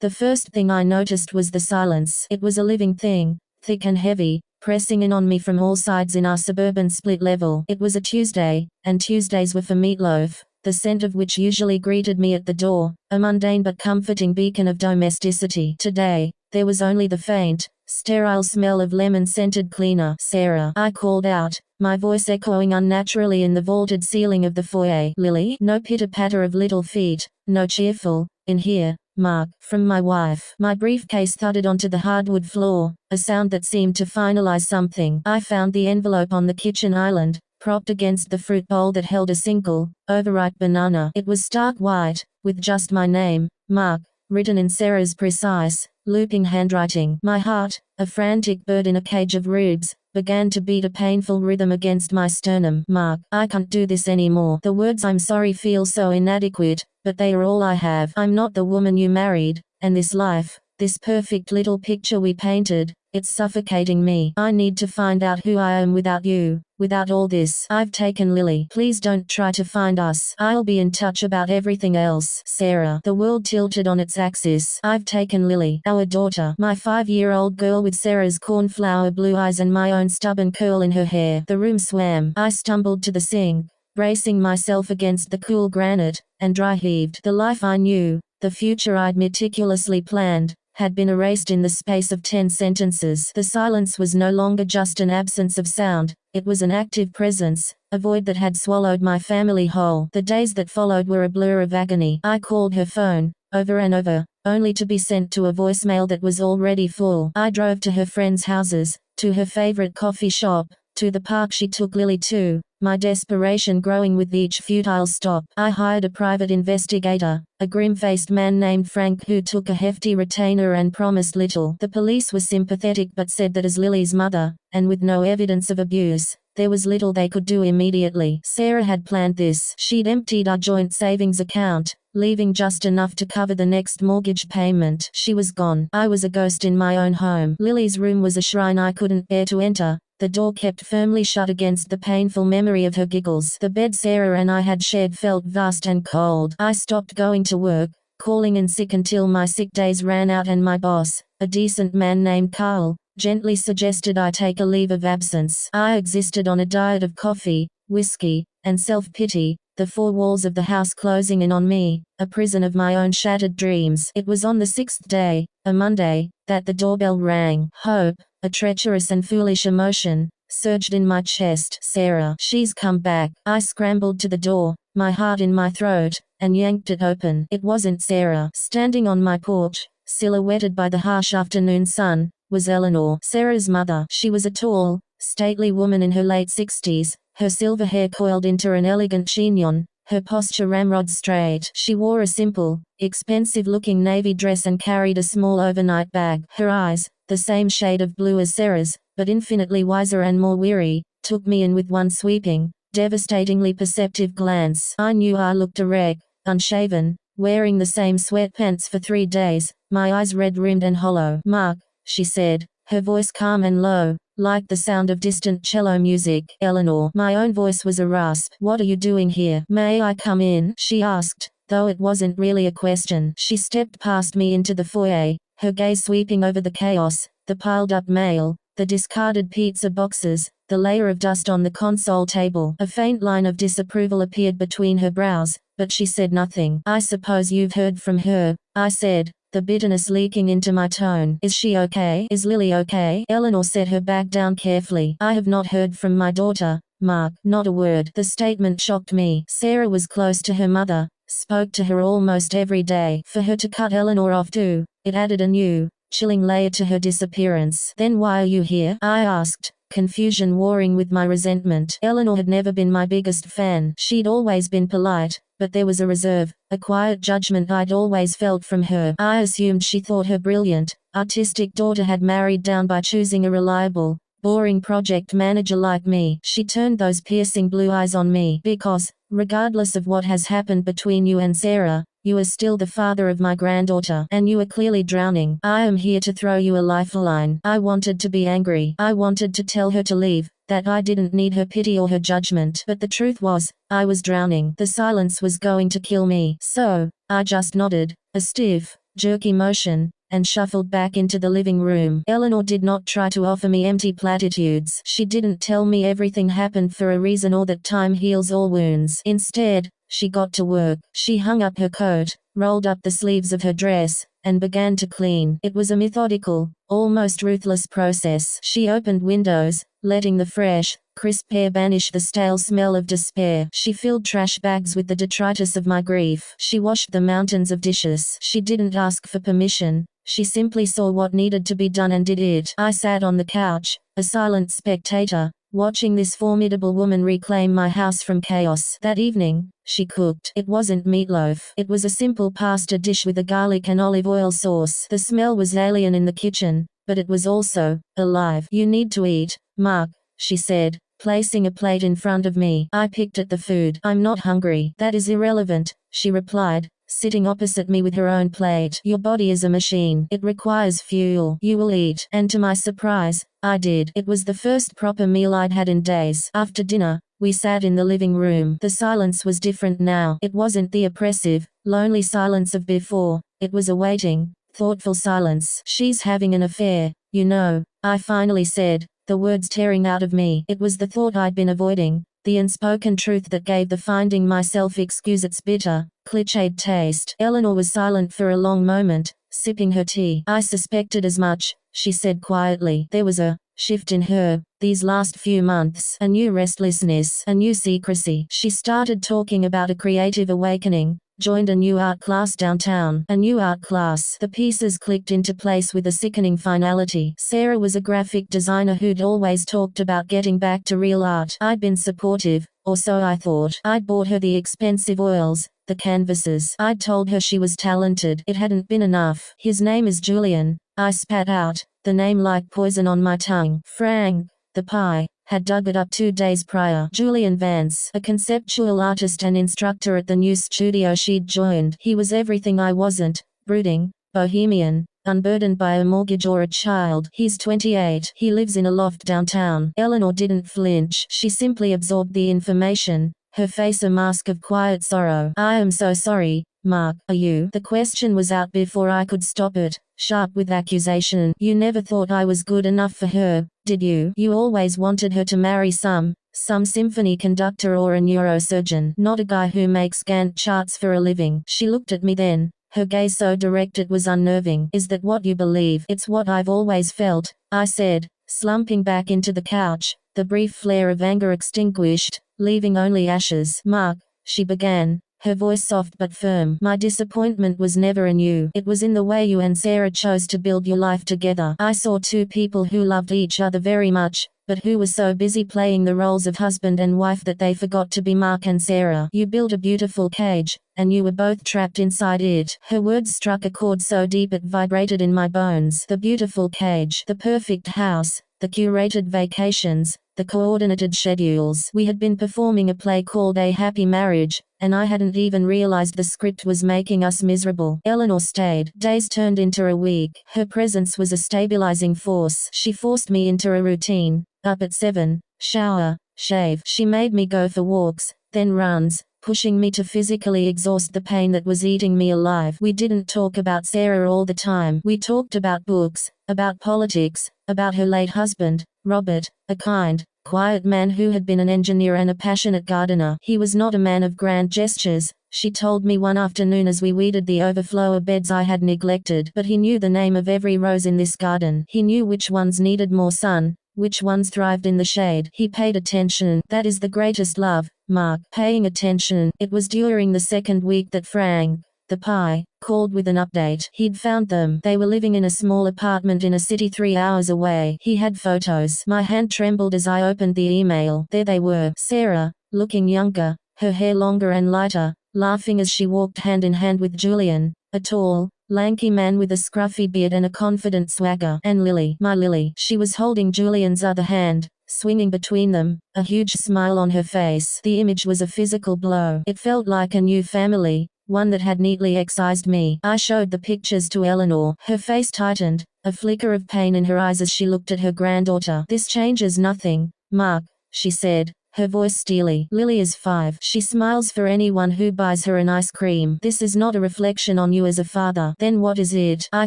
The first thing I noticed was the silence. It was a living thing, thick and heavy, pressing in on me from all sides in our suburban split level. It was a Tuesday, and Tuesdays were for meatloaf, the scent of which usually greeted me at the door, a mundane but comforting beacon of domesticity. Today, there was only the faint, sterile smell of lemon-scented cleaner. "Sarah," I called out, my voice echoing unnaturally in the vaulted ceiling of the foyer. "Lily?" No pitter-patter of little feet, no cheerful, "In here, Mark," from my wife. My briefcase thudded onto the hardwood floor, a sound that seemed to finalize something. I found the envelope on the kitchen island, propped against the fruit bowl that held a single, overripe banana. It was stark white, with just my name, Mark, written in Sarah's precise, looping handwriting. My heart, a frantic bird in a cage of ribs, began to beat a painful rhythm against my sternum. "Mark, I can't do this anymore. The words 'I'm sorry' feel so inadequate, but they are all I have. I'm not the woman you married, and this life, this perfect little picture we painted, it's suffocating me. I need to find out who I am without you, without all this. I've taken Lily. Please don't try to find us. I'll be in touch about everything else. Sarah." The world tilted on its axis. "I've taken Lily, our daughter, my 5-year-old girl with Sarah's cornflower blue eyes and my own stubborn curl in her hair." The room swam. I stumbled to the sink, bracing myself against the cool granite, and dry heaved. The life I knew, the future I'd meticulously planned, had been erased in the space of 10 sentences. The silence was no longer just an absence of sound, it was an active presence, a void that had swallowed my family whole. The days that followed were a blur of agony. I called her phone, over and over, only to be sent to a voicemail that was already full. I drove to her friends' houses, to her favorite coffee shop, to the park she took Lily to, my desperation growing with each futile stop. I hired a private investigator, a grim-faced man named Frank who took a hefty retainer and promised little. The police were sympathetic but said that as Lily's mother, and with no evidence of abuse, there was little they could do immediately. Sarah had planned this. She'd emptied our joint savings account, leaving just enough to cover the next mortgage payment. She was gone. I was a ghost in my own home. Lily's room was a shrine I couldn't bear to enter, the door kept firmly shut against the painful memory of her giggles. The bed Sarah and I had shared felt vast and cold. I stopped going to work, calling in sick until my sick days ran out and my boss, a decent man named Carl, gently suggested I take a leave of absence. I existed on a diet of coffee, whiskey, and self-pity, the 4 walls of the house closing in on me, a prison of my own shattered dreams. It was on the 6th day, a Monday, that the doorbell rang. Hope, a treacherous and foolish emotion, surged in my chest. "Sarah, she's come back." I scrambled to the door, my heart in my throat, and yanked it open. It wasn't Sarah. Standing on my porch, silhouetted by the harsh afternoon sun, was Eleanor, Sarah's mother. She was a tall, stately woman in her late 60s, her silver hair coiled into an elegant chignon, her posture ramrod straight. She wore a simple, expensive-looking navy dress and carried a small overnight bag. Her eyes, the same shade of blue as Sarah's, but infinitely wiser and more weary, took me in with one sweeping, devastatingly perceptive glance. I knew I looked a wreck, unshaven, wearing the same sweatpants for 3 days, my eyes red-rimmed and hollow. "Mark," she said, her voice calm and low, like the sound of distant cello music. "Eleanor." My own voice was a rasp. "What are you doing here?" "May I come in?" she asked, though it wasn't really a question. She stepped past me into the foyer, her gaze sweeping over the chaos, the piled-up mail, the discarded pizza boxes, the layer of dust on the console table. A faint line of disapproval appeared between her brows, but she said nothing. "I suppose you've heard from her," I said, the bitterness leaking into my tone. "Is she okay? Is Lily okay?" Eleanor set her bag down carefully. "I have not heard from my daughter, Mark." Not a word. The statement shocked me. Sarah was close to her mother, spoke to her almost every day. For her to cut Eleanor off too, it added a new, chilling layer to her disappearance. "Then why are you here?" I asked, confusion warring with my resentment. Eleanor had never been my biggest fan. She'd always been polite, but there was a reserve, a quiet judgment I'd always felt from her. I assumed she thought her brilliant, artistic daughter had married down by choosing a reliable, boring project manager like me. She turned those piercing blue eyes on me. "Because, regardless of what has happened between you and Sarah, you are still the father of my granddaughter, and you are clearly drowning. I am here to throw you a lifeline." I wanted to be angry. I wanted to tell her to leave, that I didn't need her pity or her judgment. But the truth was, I was drowning. The silence was going to kill me. So, I just nodded, a stiff, jerky motion, and shuffled back into the living room. Eleanor did not try to offer me empty platitudes. She didn't tell me everything happened for a reason or that time heals all wounds. Instead, she got to work. She hung up her coat, rolled up the sleeves of her dress, and began to clean. It was a methodical, almost ruthless process. She opened windows, letting the fresh, crisp air banish the stale smell of despair. She filled trash bags with the detritus of my grief. She washed the mountains of dishes. She didn't ask for permission. She simply saw what needed to be done and did it. I sat on the couch, a silent spectator, watching this formidable woman reclaim my house from chaos. That evening, she cooked. It wasn't meatloaf. It was a simple pasta dish with a garlic and olive oil sauce. The smell was alien in the kitchen, but it was also alive. "You need to eat, Mark," she said, placing a plate in front of me. I picked at the food. "I'm not hungry." "That is irrelevant," she replied, sitting opposite me with her own plate. "Your body is a machine. It requires fuel. You will eat." And to my surprise, I did. It was the first proper meal I'd had in days. After dinner, we sat in the living room. The silence was different now. It wasn't the oppressive, lonely silence of before. It was a waiting, thoughtful silence. "She's having an affair, you know," I finally said, the words tearing out of me. It was the thought I'd been avoiding, the unspoken truth that gave the finding myself excuse its bitter, cliched taste. Eleanor was silent for a long moment, sipping her tea. "I suspected as much," she said quietly. There was a shift in her, these last few months. A new restlessness, a new secrecy. She started talking about a creative awakening, joined a new art class downtown. A new art class. The pieces clicked into place with a sickening finality. Sarah was a graphic designer who'd always talked about getting back to real art. I'd been supportive, or so I thought. I'd bought her the expensive oils, the canvases. I'd told her she was talented. It hadn't been enough. "His name is Julian," I spat out, the name like poison on my tongue. Frank, the pie, had dug it up 2 days prior. Julian Vance, a conceptual artist and instructor at the new studio she'd joined. He was everything I wasn't: brooding, bohemian, unburdened by a mortgage or a child. "He's 28. He lives in a loft downtown." Eleanor didn't flinch. She simply absorbed the information, her face a mask of quiet sorrow. "I am so sorry, Mark. Are you?" The question was out before I could stop it, sharp with accusation. "You never thought I was good enough for her, did you? You always wanted her to marry some symphony conductor or a neurosurgeon, not a guy who makes Gantt charts for a living." She looked at me then, her gaze so direct it was unnerving. "Is that what you believe?" "It's what I've always felt," I said, slumping back into the couch, the brief flare of anger extinguished, leaving only ashes. "Mark," she began, her voice soft but firm, "my disappointment was never in you. It was in the way you and Sarah chose to build your life together. I saw two people who loved each other very much, but who were so busy playing the roles of husband and wife that they forgot to be Mark and Sarah. You built a beautiful cage, and you were both trapped inside it." Her words struck a chord so deep it vibrated in my bones. The beautiful cage, the perfect house, the curated vacations, the coordinated schedules. We had been performing a play called A Happy Marriage, and I hadn't even realized the script was making us miserable. Eleanor stayed. Days turned into a week. Her presence was a stabilizing force. She forced me into a routine. Up at 7, shower, shave. She made me go for walks, then runs, pushing me to physically exhaust the pain that was eating me alive. We didn't talk about Sarah all the time. We talked about books, about politics, about her late husband, Robert, a kind, quiet man who had been an engineer and a passionate gardener. He was not a man of grand gestures, she told me one afternoon as we weeded the overflow of beds I had neglected. But he knew the name of every rose in this garden. He knew which ones needed more sun, which ones thrived in the shade. He paid attention. That is the greatest love, Mark. Paying attention. It was during the second week that Frank, the pie, called with an update. He'd found them. They were living in a small apartment in a city 3 hours away. He had photos. My hand trembled as I opened the email. There they were. Sarah, looking younger, her hair longer and lighter, laughing as she walked hand in hand with Julian, a tall, lanky man with a scruffy beard and a confident swagger. And Lily, my Lily. She was holding Julian's other hand, swinging between them, a huge smile on her face. The image was a physical blow. It felt like a new family, one that had neatly excised me. I showed the pictures to Eleanor. Her face tightened, a flicker of pain in her eyes as she looked at her granddaughter. "This changes nothing, Mark," she said, her voice steely. Lily is 5. She smiles for anyone who buys her an ice cream. This is not a reflection on you as a father. Then what is it? I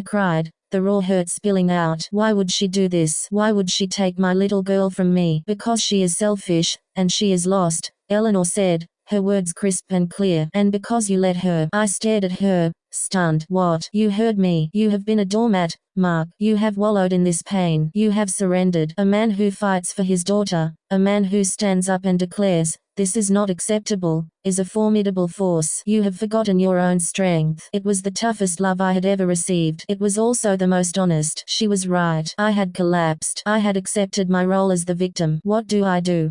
cried, the raw hurt spilling out. Why would she do this? Why would she take my little girl from me? Because she is selfish, and she is lost, Eleanor said, her words crisp and clear. And because you let her. I stared at her, stunned. What? You heard me. You have been a doormat, Mark. You have wallowed in this pain. You have surrendered. A man who fights for his daughter, a man who stands up and declares, this is not acceptable, is a formidable force. You have forgotten your own strength. It was the toughest love I had ever received. It was also the most honest. She was right. I had collapsed. I had accepted my role as the victim. What do?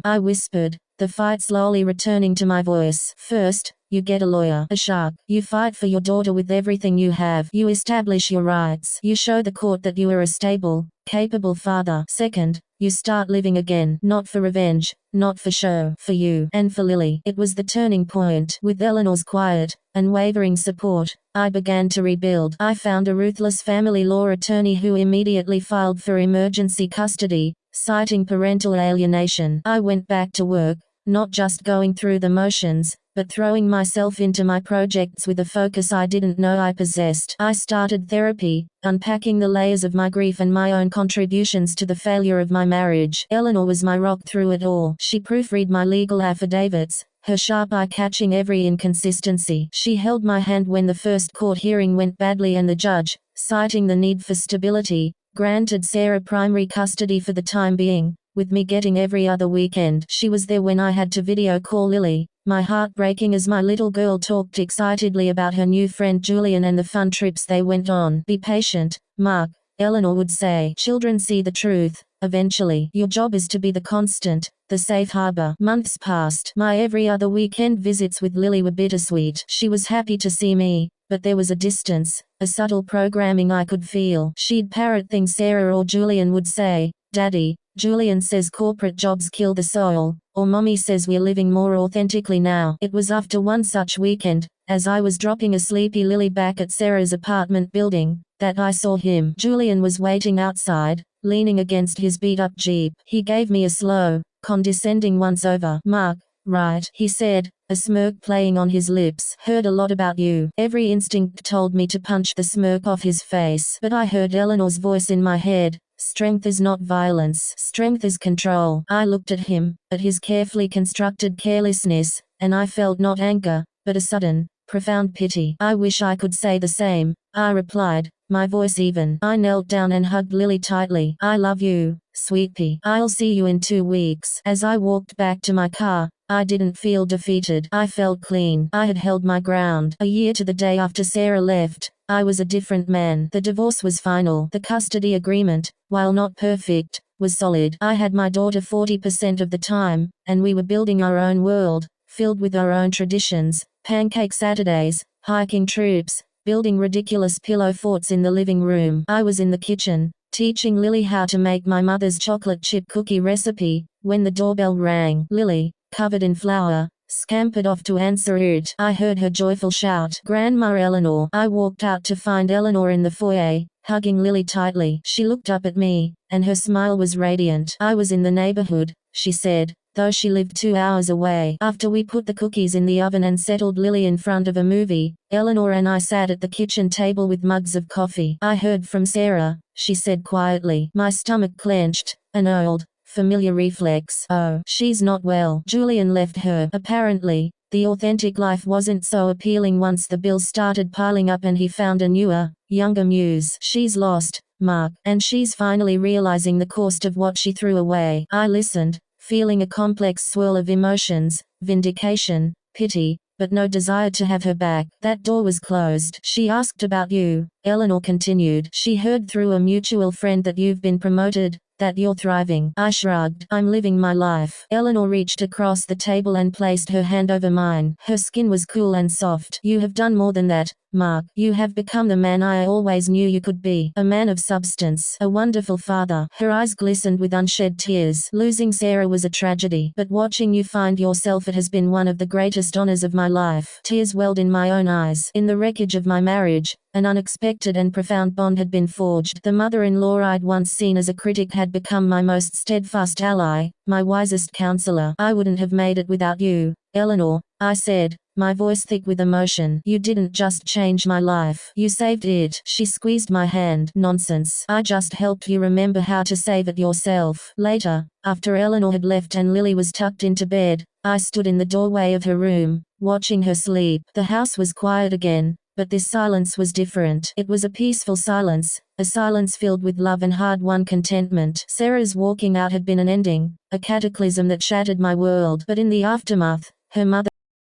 I whispered, the fight slowly returning to my voice. First, you get a lawyer, a shark. You fight for your daughter with everything you have. You establish your rights. You show the court that you are a stable, capable father. Second, you start living again. Not for revenge, not for show, for you and for Lily. It was the turning point. With Eleanor's quiet, unwavering support, I began to rebuild. I found a ruthless family law attorney who immediately filed for emergency custody, citing parental alienation. I went back to work, not just going through the motions, but throwing myself into my projects with a focus I didn't know I possessed. I started therapy, unpacking the layers of my grief and my own contributions to the failure of my marriage. Eleanor was my rock through it all. She proofread my legal affidavits, her sharp eye catching every inconsistency. She held my hand when the first court hearing went badly and the judge, citing the need for stability, granted Sarah primary custody for the time being, with me getting every other weekend. She was there when I had to video call Lily, my heart breaking as my little girl talked excitedly about her new friend Julian and the fun trips they went on. Be patient, Mark, Eleanor would say. Children see the truth, eventually. Your job is to be the constant, the safe harbor. Months passed. My every other weekend visits with Lily were bittersweet. She was happy to see me, but there was a distance, a subtle programming I could feel. She'd parrot things Sarah or Julian would say. Daddy, Julian says corporate jobs kill the soul, or Mommy says we're living more authentically now. It was after one such weekend, as I was dropping a sleepy Lily back at Sarah's apartment building, that I saw him. Julian was waiting outside, leaning against his beat-up Jeep. He gave me a slow, condescending once-over. Mark, right, he said, a smirk playing on his lips. Heard a lot about you. Every instinct told me to punch the smirk off his face. But I heard Eleanor's voice in my head. Strength is not violence. Strength is control. I looked at him, at his carefully constructed carelessness, and I felt not anger, but a sudden, profound pity. I wish I could say the same, I replied, my voice even. I knelt down and hugged Lily tightly. I love you, sweet pea. I'll see you in 2 weeks. As I walked back to my car, I didn't feel defeated. I felt clean. I had held my ground. A year to the day after Sarah left, I was a different man. The divorce was final. The custody agreement, while not perfect, was solid. I had my daughter 40% of the time, and we were building our own world, filled with our own traditions, pancake Saturdays, hiking trips, building ridiculous pillow forts in the living room. I was in the kitchen, teaching Lily how to make my mother's chocolate chip cookie recipe, when the doorbell rang. Lily, covered in flour, scampered off to answer it. I heard her joyful shout, Grandma Eleanor. I walked out to find Eleanor in the foyer, hugging Lily tightly. She looked up at me, and her smile was radiant. I was in the neighborhood, she said, though she lived 2 hours away. After we put the cookies in the oven and settled Lily in front of a movie, Eleanor and I sat at the kitchen table with mugs of coffee. I heard from Sarah, she said quietly. My stomach clenched, an old, familiar reflex. Oh, she's not well. Julian left her. Apparently, the authentic life wasn't so appealing once the bills started piling up and he found a newer, younger muse. She's lost, Mark, and she's finally realizing the cost of what she threw away. I listened, feeling a complex swirl of emotions, vindication, pity, but no desire to have her back. That door was closed. She asked about you, Eleanor continued. She heard through a mutual friend that you've been promoted, that you're thriving. I shrugged. I'm living my life. Eleanor reached across the table and placed her hand over mine. Her skin was cool and soft. You have done more than that, Mark. You have become the man I always knew you could be. A man of substance. A wonderful father. Her eyes glistened with unshed tears. Losing Sarah was a tragedy, but watching you find yourself, it has been one of the greatest honors of my life. Tears welled in my own eyes. In the wreckage of my marriage, an unexpected respected and profound bond had been forged. The mother-in-law I'd once seen as a critic had become my most steadfast ally, my wisest counselor. "I wouldn't have made it without you, Eleanor," I said, my voice thick with emotion. "You didn't just change my life. You saved it." She squeezed my hand. "Nonsense. I just helped you remember how to save it yourself." Later, after Eleanor had left and Lily was tucked into bed, I stood in the doorway of her room, watching her sleep. The house was quiet again, but this silence was different. It was a peaceful silence, a silence filled with love and hard-won contentment. Sarah's walking out had been an ending, a cataclysm that shattered my world. But in the aftermath, her mother